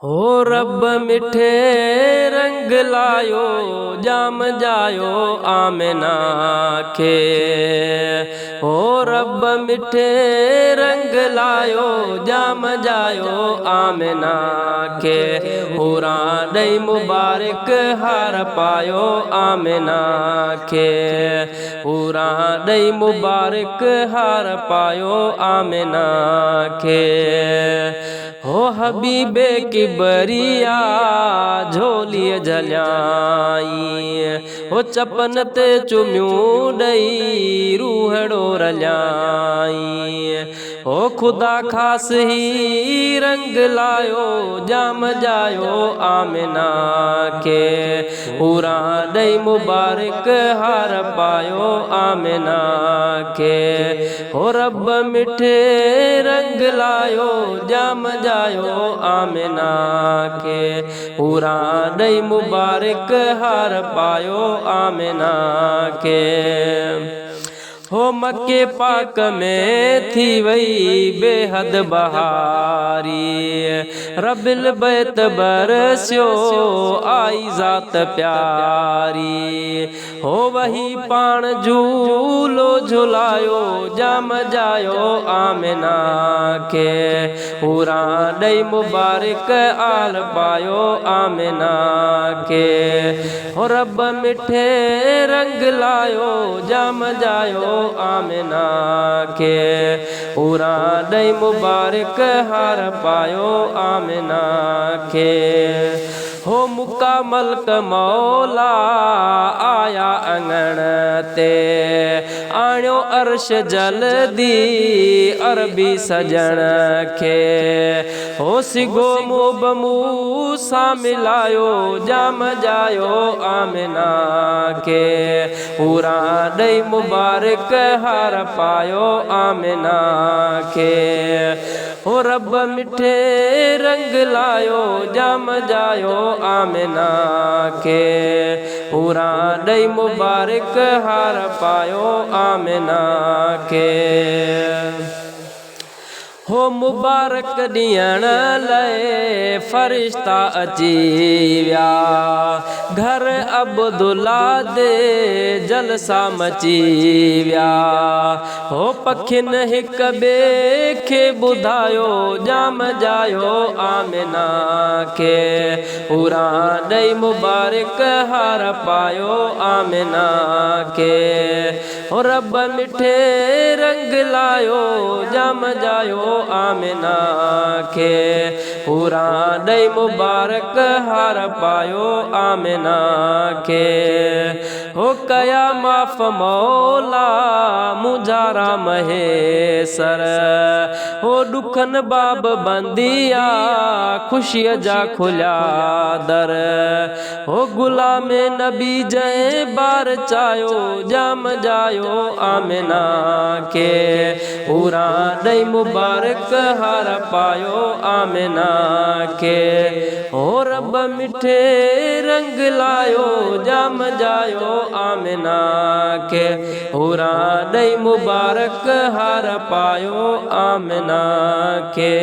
हो रब मिठे रंग लायो जाम जायो आमिना के। हो रब मिठे रंग लायो जाम जायो आमिना के। हुरा दई मुबारक हार पायो आमिना के। हुरा दई मुबारक हार पायो आमिना के। हो हबीबे की बरिया झोली झल्याई। हो चपन ते चुम्यूं डई रूहड़ो रल्याई। हो खुदा खास ही रंग लायो जाम जायो आमिना के। पूरा दई मुबारक हार पायो आमिना के। हो रब मिठे रंग लायो जाम जायो आमिना के। पूरा दई मुबारक हार पायो आमिना के। हो मक्के पाक में थी वही बेहद बहारी। रबिल बैत बरस्यो आई ज़ात प्यारी। हो वही पाण झूलो झुलायो जाम जायो आमिना के। पूरा दई मुबारक आल पायो आमिना के। हो रब मिठे रंग लायो जाम जायो आमिना के। पूरा दई मुबारक हार पायो आमिना के। हो मुका मलक मौला आया अंगण ते। आण्यो अर्श जल्दी अरबी सजण के। हो सिगो मुब मूसा मिलायो जाम जायो आमिना के। पूरा दई मुबारक हार पायो आमिना के। हो रब मिठे रंग लायो जाम जायो आमिना के। पूरा दई मुबारक हार पायो आमिना के। हो मुबारक ॾियण लाइ फरिश्ता अची विया। घर अब्दुल्ला दे जलसा मची विया। हो पखिन हिक ॿिए खे ॿुधायो जाम जायो आमिना के। पूरा दई मुबारक हार पायो आमिना के। हो रब मिठे रंग लायो जाम जायो आमिना के। पूरा दई मुबारक हार पायो आमिना के। हो कया माफ मौला मुझारा महेसर। हो दुखन बाब बंदिया खुशिय जा खुल्या दर। हो गुलाम नबी जय बार चायो जाम जायो आमिना के। पूरा दई मुबारक हार पायो आमिना के। हो रब मिठे रंग लायो जाम जायो आमिना के। पूरा दई मुबारक हार पायो आमिना के।